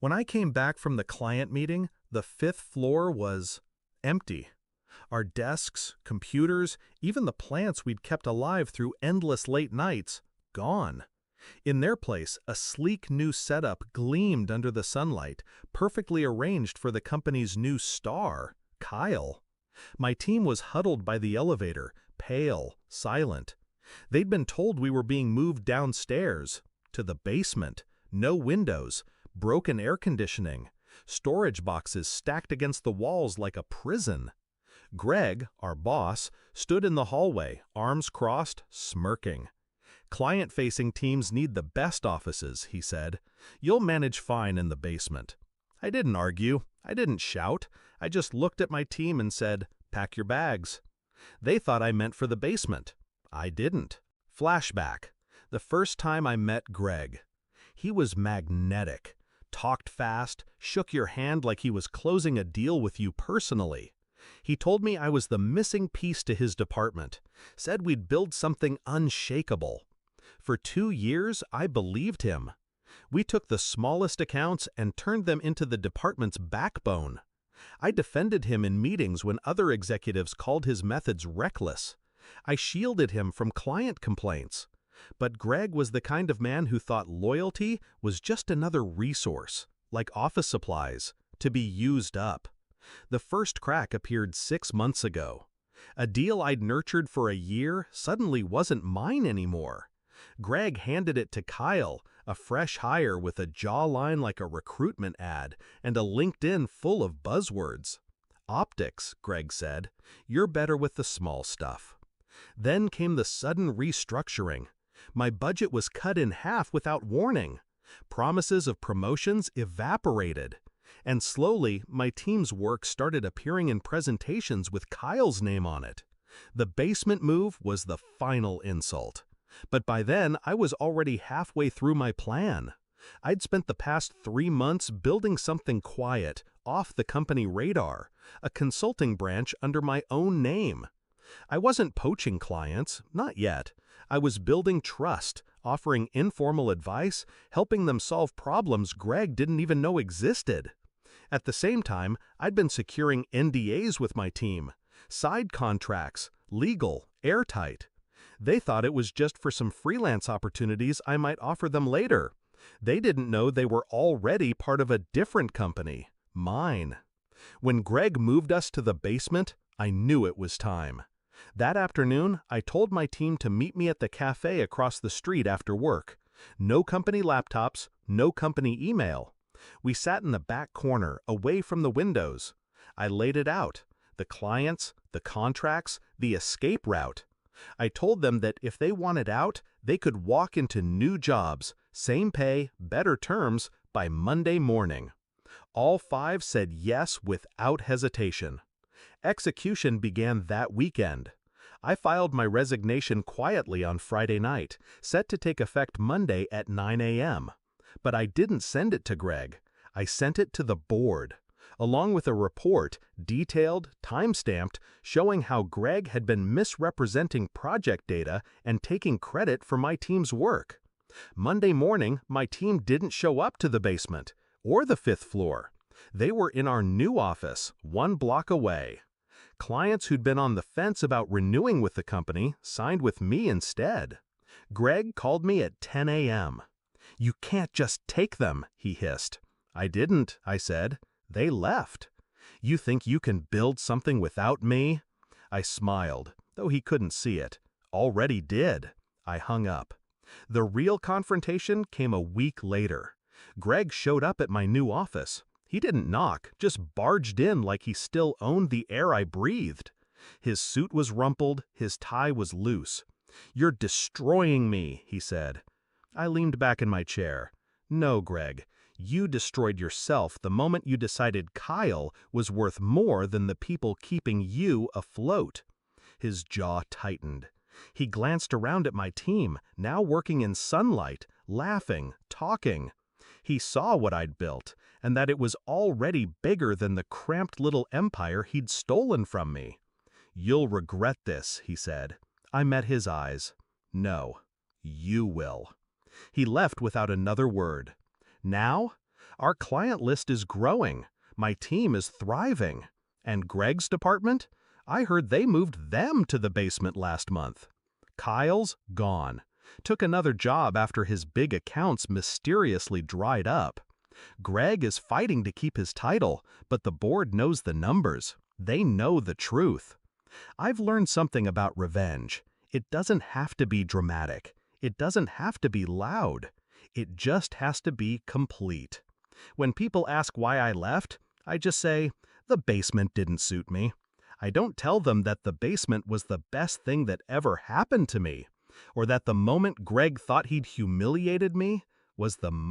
When I came back from the client meeting, the fifth floor was empty. Our desks, computers, even the plants we'd kept alive through endless late nights, gone. In their place, a sleek new setup gleamed under the sunlight, perfectly arranged for the company's new star, Kyle. My team was huddled by the elevator, pale, silent. They'd been told we were being moved downstairs, to the basement, no windows, broken air conditioning, storage boxes stacked against the walls like a prison. Greg, our boss, stood in the hallway, arms crossed, smirking. "Client-facing teams need the best offices," he said. "You'll manage fine in the basement." I didn't argue. I didn't shout. I just looked at my team and said, "Pack your bags." They thought I meant for the basement. I didn't. Flashback. The first time I met Greg. He was magnetic. Talked fast, shook your hand like he was closing a deal with you personally. He told me I was the missing piece to his department, said we'd build something unshakable. For 2 years, I believed him. We took the smallest accounts and turned them into the department's backbone. I defended him in meetings when other executives called his methods reckless. I shielded him from client complaints. But Greg was the kind of man who thought loyalty was just another resource, like office supplies, to be used up. The first crack appeared 6 months ago. A deal I'd nurtured for a year suddenly wasn't mine anymore. Greg handed it to Kyle, a fresh hire with a jawline like a recruitment ad and a LinkedIn full of buzzwords. "Optics," Greg said. "You're better with the small stuff." Then came the sudden restructuring. My budget was cut in half without warning. Promises of promotions evaporated. And slowly, my team's work started appearing in presentations with Kyle's name on it. The basement move was the final insult. But by then, I was already halfway through my plan. I'd spent the past 3 months building something quiet, off the company radar, a consulting branch under my own name. I wasn't poaching clients, not yet. I was building trust, offering informal advice, helping them solve problems Greg didn't even know existed. At the same time, I'd been securing NDAs with my team, side contracts, legal, airtight. They thought it was just for some freelance opportunities I might offer them later. They didn't know they were already part of a different company, mine. When Greg moved us to the basement, I knew it was time. That afternoon, I told my team to meet me at the cafe across the street after work. No company laptops, no company email. We sat in the back corner, away from the windows. I laid it out. The clients, the contracts, the escape route. I told them that if they wanted out, they could walk into new jobs, same pay, better terms, by Monday morning. All 5 said yes without hesitation. Execution began that weekend. I filed my resignation quietly on Friday night, set to take effect Monday at 9 a.m. But I didn't send it to Greg. I sent it to the board, along with a report, detailed, time-stamped, showing how Greg had been misrepresenting project data and taking credit for my team's work. Monday morning, my team didn't show up to the basement, or the 5th floor. They were in our new office, 1 block away. Clients who'd been on the fence about renewing with the company signed with me instead. Greg called me at 10 a.m. "You can't just take them," he hissed. "I didn't," I said. "They left." "You think you can build something without me?" I smiled, though he couldn't see it. "Already did." I hung up. The real confrontation came a week later. Greg showed up at my new office. He didn't knock, just barged in like he still owned the air I breathed. His suit was rumpled, his tie was loose. "You're destroying me," he said. I leaned back in my chair. "No, Greg, you destroyed yourself the moment you decided Kyle was worth more than the people keeping you afloat." His jaw tightened. He glanced around at my team, now working in sunlight, laughing, talking. He saw what I'd built, and that it was already bigger than the cramped little empire he'd stolen from me. "You'll regret this," he said. I met his eyes. "No, you will." He left without another word. Now, Our client list is growing. My team is thriving. And Greg's department? I heard they moved them to the basement last month. Kyle's gone. Took another job after his big accounts mysteriously dried up. Greg is fighting to keep his title, but the board knows the numbers. They know the truth. I've learned something about revenge. It doesn't have to be dramatic. It doesn't have to be loud. It just has to be complete. When people ask why I left, I just say, the basement didn't suit me. I don't tell them that the basement was the best thing that ever happened to me, or that the moment Greg thought he'd humiliated me was the